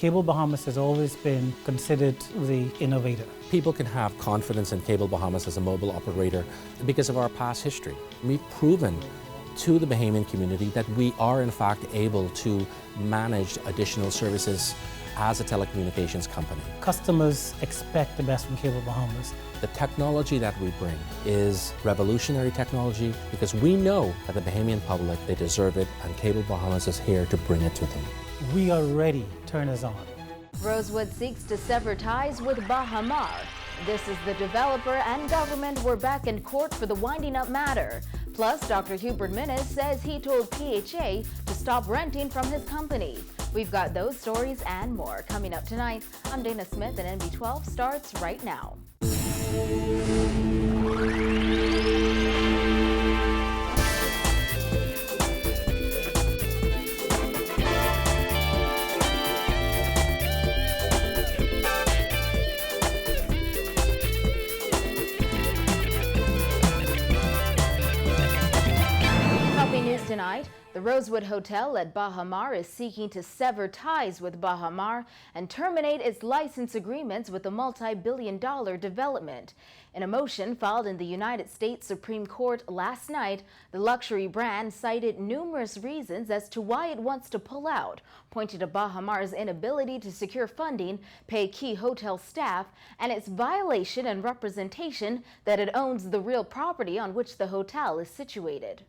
Cable Bahamas has always been considered the innovator. People can have confidence in Cable Bahamas as a mobile operator because of our past history. We've proven to the Bahamian community that we are in fact able to manage additional services as a telecommunications company. Customers expect the best from Cable Bahamas. The technology that we bring is revolutionary technology because we know that the Bahamian public, they deserve it, and Cable Bahamas is here to bring it to them. We are ready. Turn us on. Rosewood seeks to sever ties with Baha. This is the developer and government were back in court for the winding up matter. Plus, Dr. Hubert Minnis says he told PHA to stop renting from his company. We've got those stories and more coming up tonight. I'm Dana Smith, and NB12 starts right now. Tonight, the Rosewood Hotel at Baha is seeking to sever ties with Baha and terminate its license agreements with the multi-billion-dollar development. In a motion filed in the United States Supreme Court last night, the luxury brand cited numerous reasons as to why it wants to pull out, pointing to Baha's inability to secure funding, pay key hotel staff, and its violation and representation that it owns the real property on which the hotel is situated.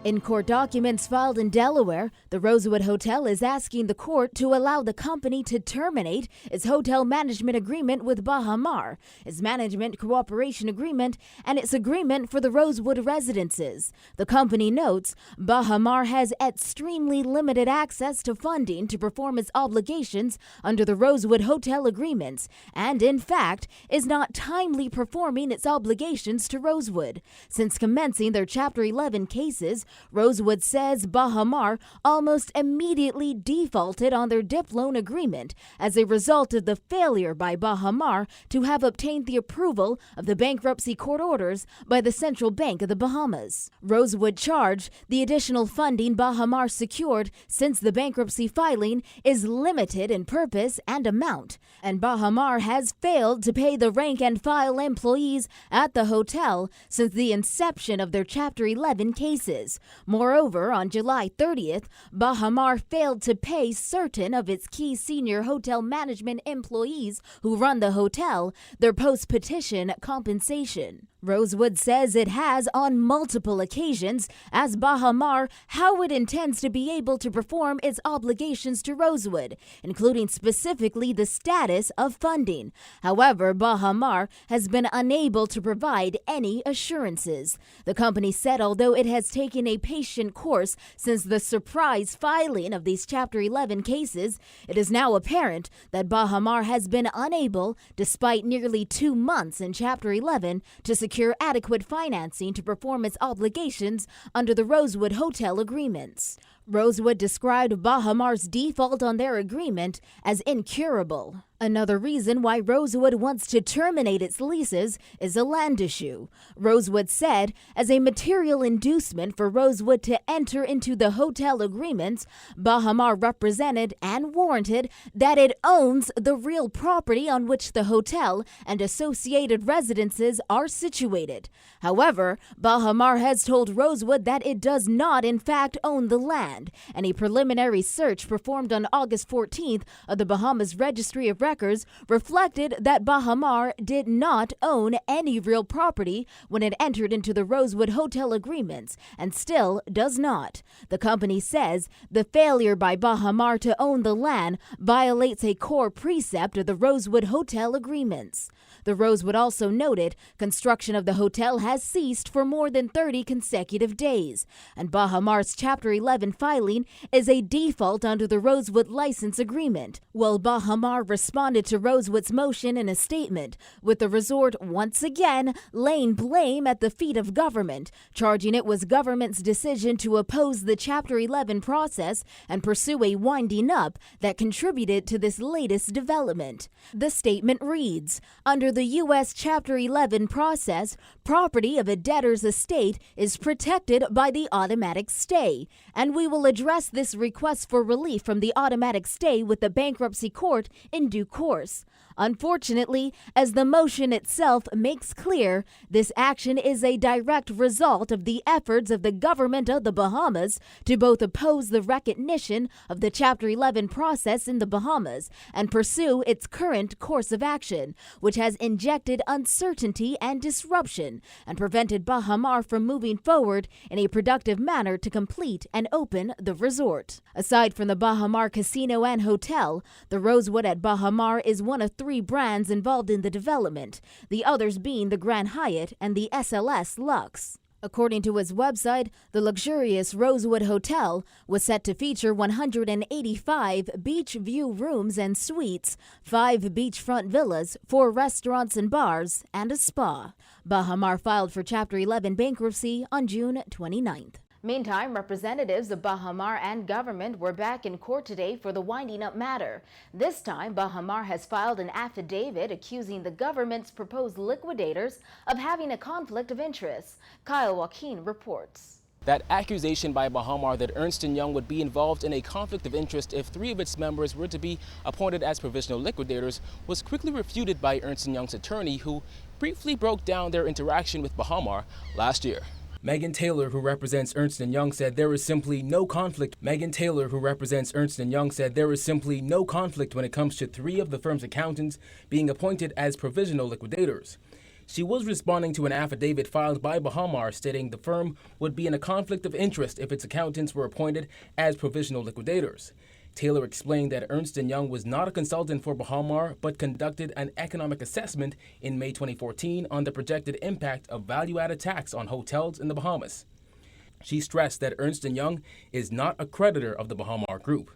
In court documents filed in Delaware, the Rosewood Hotel is asking the court to allow the company to terminate its hotel management agreement with Baha, its management cooperation agreement, and its agreement for the Rosewood residences. The company notes Baha has extremely limited access to funding to perform its obligations under the Rosewood Hotel agreements, and in fact is not timely performing its obligations to Rosewood. Since commencing their Chapter 11 cases, Rosewood says Baha almost immediately defaulted on their DIP loan agreement as a result of the failure by Baha to have obtained the approval of the bankruptcy court orders by the Central Bank of the Bahamas. Rosewood charged the additional funding Baha secured since the bankruptcy filing is limited in purpose and amount, and Baha has failed to pay the rank-and-file employees at the hotel since the inception of their Chapter 11 cases. Moreover, on July 30th, Baha failed to pay certain of its key senior hotel management employees who run the hotel their post-petition compensation. Rosewood says it has on multiple occasions asked Baha how it intends to be able to perform its obligations to Rosewood, including specifically the status of funding. However, Baha has been unable to provide any assurances. The company said although it has taken a patient course since the surprise filing of these Chapter 11 cases, it is now apparent that Baha has been unable, despite nearly 2 months in Chapter 11, to secure adequate financing to perform its obligations under the Rosewood Hotel agreements. Rosewood described Baha's default on their agreement as incurable. Another reason why Rosewood wants to terminate its leases is a land issue. Rosewood said, as a material inducement for Rosewood to enter into the hotel agreements, Baha represented and warranted that it owns the real property on which the hotel and associated residences are situated. However, Baha has told Rosewood that it does not in fact own the land, and a preliminary search performed on August 14th of the Bahamas Registry of Records reflected that Baha did not own any real property when it entered into the Rosewood Hotel agreements and still does not. The company says the failure by Baha to own the land violates a core precept of the Rosewood Hotel agreements. The Rosewood also noted construction of the hotel has ceased for more than 30 consecutive days, and Baha's Chapter 11 filing is a default under the Rosewood license agreement, while Baha responds responded to Rosewood's motion in a statement, with the resort once again laying blame at the feet of government, charging it was government's decision to oppose the Chapter 11 process and pursue a winding up that contributed to this latest development. The statement reads, "Under the U.S. Chapter 11 process, property of a debtor's estate is protected by the automatic stay, and we will address this request for relief from the automatic stay with the bankruptcy court in due course." Unfortunately, as the motion itself makes clear, this action is a direct result of the efforts of the government of the Bahamas to both oppose the recognition of the Chapter 11 process in the Bahamas and pursue its current course of action, which has injected uncertainty and disruption and prevented Baha Mar from moving forward in a productive manner to complete and open the resort. Aside from the Baha Mar Casino and Hotel, the Rosewood at Baha Mar is one of 3 brands involved in the development, the others being the Grand Hyatt and the SLS Lux. According to its website, the luxurious Rosewood Hotel was set to feature 185 beach view rooms and suites, 5 beachfront villas, 4 restaurants and bars, and a spa. Baha Mar filed for Chapter 11 bankruptcy on June 29th. Meantime, representatives of Baha Mar and government were back in court today for the winding up matter. This time, Baha Mar has filed an affidavit accusing the government's proposed liquidators of having a conflict of interest. Kyle Joaquin reports. That accusation by Baha Mar that Ernst & Young would be involved in a conflict of interest if 3 of its members were to be appointed as provisional liquidators was quickly refuted by Ernst & Young's attorney, who briefly broke down their interaction with Baha Mar last year. Megan Taylor, who represents Ernst & Young, said there is simply no conflict. Megan Taylor, who represents Ernst & Young, said there is simply no conflict when it comes to 3 of the firm's accountants being appointed as provisional liquidators. She was responding to an affidavit filed by Baha Mar stating the firm would be in a conflict of interest if its accountants were appointed as provisional liquidators. Taylor explained that Ernst & Young was not a consultant for Baha Mar, but conducted an economic assessment in May 2014 on the projected impact of value-added tax on hotels in the Bahamas. She stressed that Ernst & Young is not a creditor of the Baha Mar Group.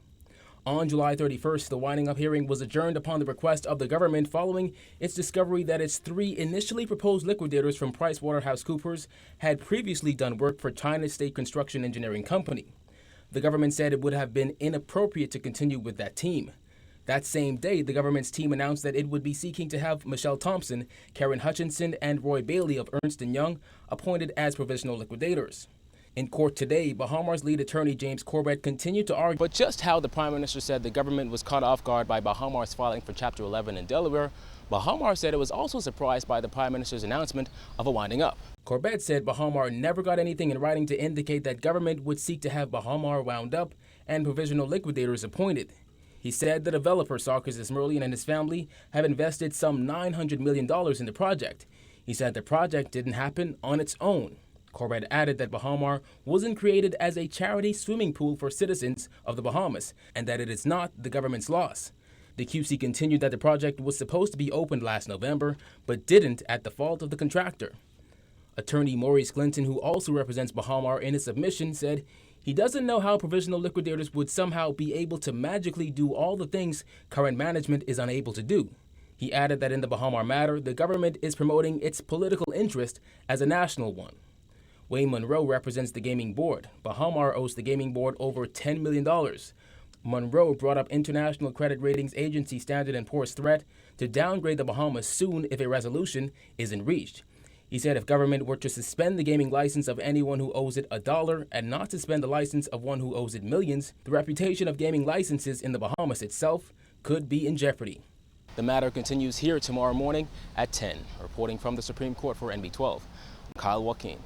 On July 31st, the winding-up hearing was adjourned upon the request of the government following its discovery that its 3 initially proposed liquidators from PricewaterhouseCoopers had previously done work for China's State Construction Engineering Company. The government said it would have been inappropriate to continue with that team. That same day, the government's team announced that it would be seeking to have Michelle Thompson, Karen Hutchinson, and Roy Bailey of Ernst & Young appointed as provisional liquidators. In court today, Baha Mar's lead attorney James Corbett continued to argue. But just how the Prime Minister said the government was caught off guard by Baha Mar's filing for Chapter 11 in Delaware, Baha Mar said it was also surprised by the Prime Minister's announcement of a winding up. Corbett said Baha Mar never got anything in writing to indicate that government would seek to have Baha Mar wound up and provisional liquidators appointed. He said the developer, Sarkis Merlian, and his family have invested some $900 million in the project. He said the project didn't happen on its own. Corbett added that Baha Mar wasn't created as a charity swimming pool for citizens of the Bahamas and that it is not the government's loss. The QC continued that the project was supposed to be opened last November, but didn't at the fault of the contractor. Attorney Maurice Clinton, who also represents Baha Mar in his submission, said he doesn't know how provisional liquidators would somehow be able to magically do all the things current management is unable to do. He added that in the Baha Mar matter, the government is promoting its political interest as a national one. Wayne Monroe represents the gaming board. Baha Mar owes the gaming board over $10 million. Monroe brought up international credit ratings agency Standard & Poor's threat to downgrade the Bahamas soon if a resolution isn't reached. He said if government were to suspend the gaming license of anyone who owes it $1 and not suspend the license of one who owes it millions, the reputation of gaming licenses in the Bahamas itself could be in jeopardy. The matter continues here tomorrow morning at 10. Reporting from the Supreme Court for NB12, I'm Kyle Joaquin.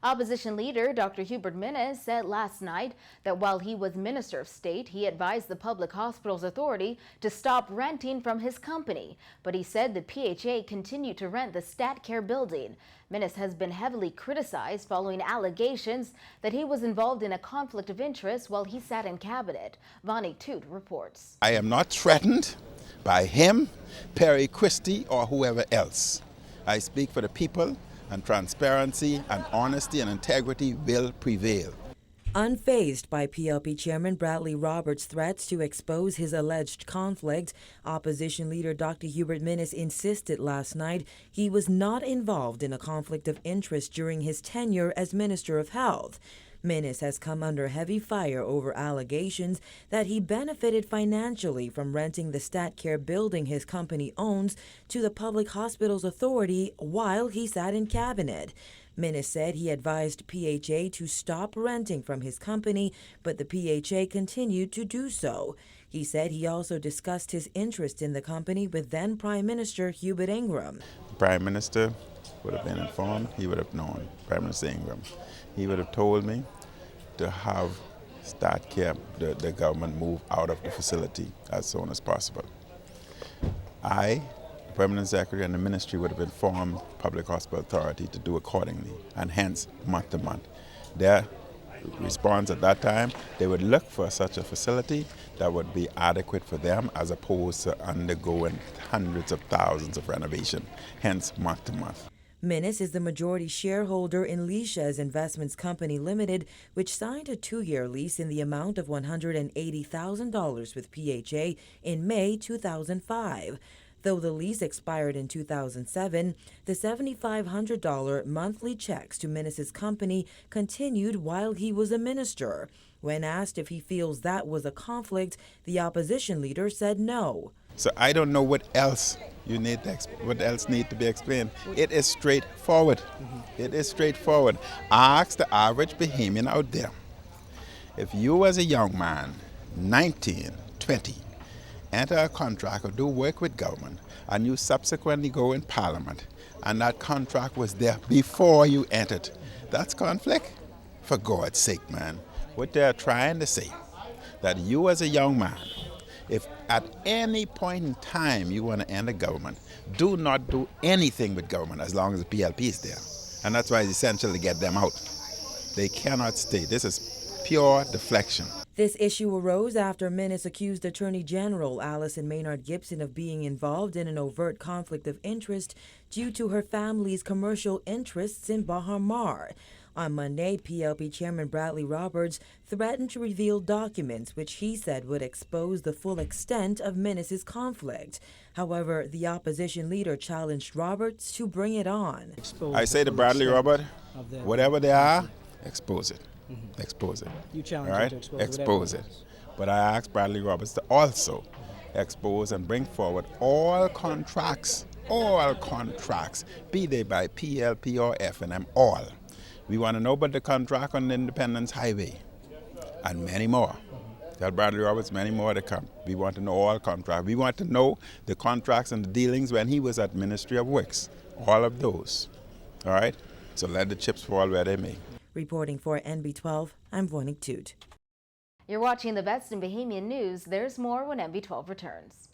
Opposition leader Dr. Hubert Minnis said last night that while he was Minister of State, he advised the Public Hospitals Authority to stop renting from his company. But he said the PHA continued to rent the StatCare building. Minnis has been heavily criticized following allegations that he was involved in a conflict of interest while he sat in cabinet. Vonnie Toot reports. I am not threatened by him, Perry Christie, or whoever else. I speak for the people, and transparency and honesty and integrity will prevail. Unfazed by PLP Chairman Bradley Roberts' threats to expose his alleged conflict, opposition leader Dr. Hubert Minnis insisted last night he was not involved in a conflict of interest during his tenure as Minister of Health. Minnis has come under heavy fire over allegations that he benefited financially from renting the StatCare building his company owns to the Public Hospitals Authority while he sat in cabinet. Minnis said he advised PHA to stop renting from his company, but the PHA continued to do so. He said he also discussed his interest in the company with then Prime Minister Hubert Ingraham. The Prime Minister would have been informed, he would have known, Prime Minister Ingraham. He would have told me to have StatCare, the government, move out of the facility as soon as possible. I, the Permanent Secretary, and the Ministry would have informed Public Hospital Authority to do accordingly, and hence month to month. Their response at that time, they would look for such a facility that would be adequate for them as opposed to undergoing hundreds of thousands of renovation, hence month to month. Minnis is the majority shareholder in Lease Investments Company Limited, which signed a 2-year lease in the amount of $180,000 with PHA in May 2005. Though the lease expired in 2007, the $7,500 monthly checks to Minnis's company continued while he was a minister. When asked if he feels that was a conflict, the opposition leader said no. So I don't know what else need to be explained. It is straightforward. It is straightforward. Ask the average Bahamian out there. If you as a young man, 19, 20, enter a contract or do work with government, and you subsequently go in Parliament, and that contract was there before you entered, that's conflict? For God's sake, man. What they're trying to say, that you as a young man, if at any point in time you want to enter government, do not do anything with government as long as the PLP is there. And that's why it's essential to get them out. They cannot stay. This is pure deflection. This issue arose after Minnis accused Attorney General Alison Maynard Gibson of being involved in an overt conflict of interest due to her family's commercial interests in Baha. On Monday, PLP Chairman Bradley Roberts threatened to reveal documents which he said would expose the full extent of Minnis's conflict. However, the opposition leader challenged Roberts to bring it on. I say to Bradley Robert, whatever they are, expose it. Expose it. You challenge him to expose it. But I asked Bradley Roberts to also expose and bring forward all contracts, be they by PLP or F&M, all. We want to know about the contract on the Independence Highway and many more. Tell Bradley Roberts many more to come. We want to know all contracts. We want to know the contracts and the dealings when he was at Ministry of Works. All of those. All right? So let the chips fall where they may. Reporting for NB12, I'm Voinik Toot. You're watching the best in Bahamian news. There's more when NB12 returns.